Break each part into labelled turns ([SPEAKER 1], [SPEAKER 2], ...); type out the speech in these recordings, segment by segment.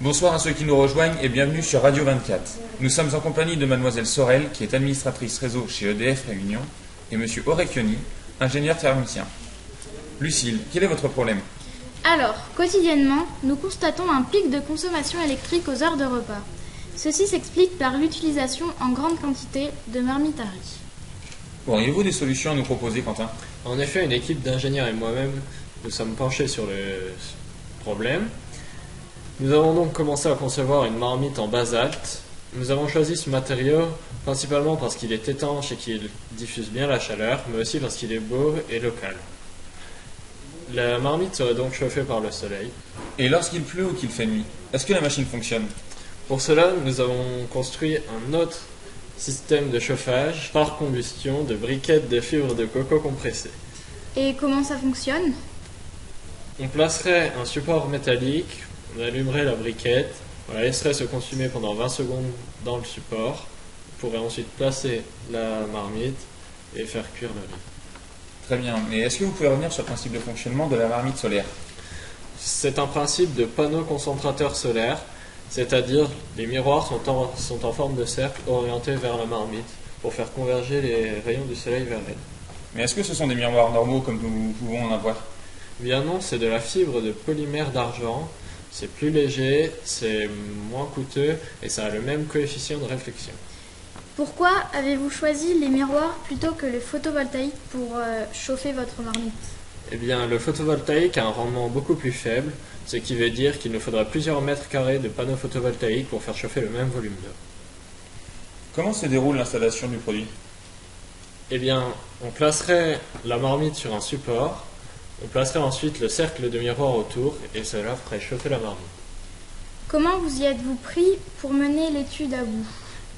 [SPEAKER 1] Bonsoir à ceux qui nous rejoignent et bienvenue sur Radio 24. Nous sommes en compagnie de mademoiselle Sorel, qui est administratrice réseau chez EDF Réunion, et monsieur Orecchioni, ingénieur thermicien. Lucille, quel est votre problème?
[SPEAKER 2] Alors, quotidiennement, nous constatons un pic de consommation électrique aux heures de repas. Ceci s'explique par l'utilisation en grande quantité de marmites à riz.
[SPEAKER 1] Auriez-vous des solutions à nous proposer, Quentin?
[SPEAKER 3] En effet, une équipe d'ingénieurs et moi-même nous sommes penchés sur le problème. Nous avons donc commencé à concevoir une marmite en basalte. Nous avons choisi ce matériau principalement parce qu'il est étanche et qu'il diffuse bien la chaleur, mais aussi parce qu'il est beau et local. La marmite serait donc chauffée par le soleil.
[SPEAKER 1] Et lorsqu'il pleut ou qu'il fait nuit, est-ce que la machine fonctionne?
[SPEAKER 3] Pour cela, nous avons construit un autre système de chauffage par combustion de briquettes de fibres de coco compressées.
[SPEAKER 2] Et comment ça fonctionne?
[SPEAKER 3] On placerait un support métallique, on allumerait la briquette, on la laisserait se consumer pendant 20 secondes dans le support, on pourrait ensuite placer la marmite et faire cuire le riz.
[SPEAKER 1] Très bien, mais est-ce que vous pouvez revenir sur le principe de fonctionnement de la marmite solaire?
[SPEAKER 3] C'est un principe de panneau concentrateur solaire, c'est-à-dire les miroirs sont en forme de cercle orientés vers la marmite pour faire converger les rayons du soleil vers elle.
[SPEAKER 1] Mais est-ce que ce sont des miroirs normaux comme nous pouvons en avoir?
[SPEAKER 3] Bien non, c'est de la fibre de polymère d'argent, c'est plus léger, c'est moins coûteux et ça a le même coefficient de réflexion.
[SPEAKER 2] Pourquoi avez-vous choisi les miroirs plutôt que le photovoltaïque pour chauffer votre marmite?
[SPEAKER 3] Eh bien, le photovoltaïque a un rendement beaucoup plus faible, ce qui veut dire qu'il nous faudra plusieurs mètres carrés de panneaux photovoltaïques pour faire chauffer le même volume d'eau.
[SPEAKER 1] Comment se déroule l'installation du produit?
[SPEAKER 3] Eh bien, on placerait la marmite sur un support, on placerait ensuite le cercle de miroir autour et cela ferait chauffer la marmite.
[SPEAKER 2] Comment vous y êtes-vous pris pour mener l'étude à bout?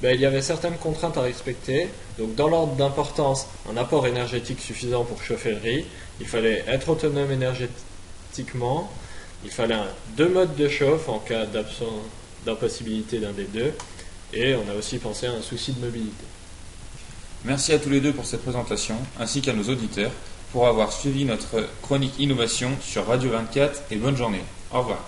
[SPEAKER 3] Il y avait certaines contraintes à respecter. Donc, dans l'ordre d'importance, un apport énergétique suffisant pour chauffer le riz. Il fallait être autonome énergétiquement. Il fallait deux modes de chauffe en cas d'impossibilité d'un des deux. Et on a aussi pensé à un souci de mobilité.
[SPEAKER 1] Merci à tous les deux pour cette présentation, ainsi qu'à nos auditeurs pour avoir suivi notre chronique innovation sur Radio 24 et bonne journée. Au revoir.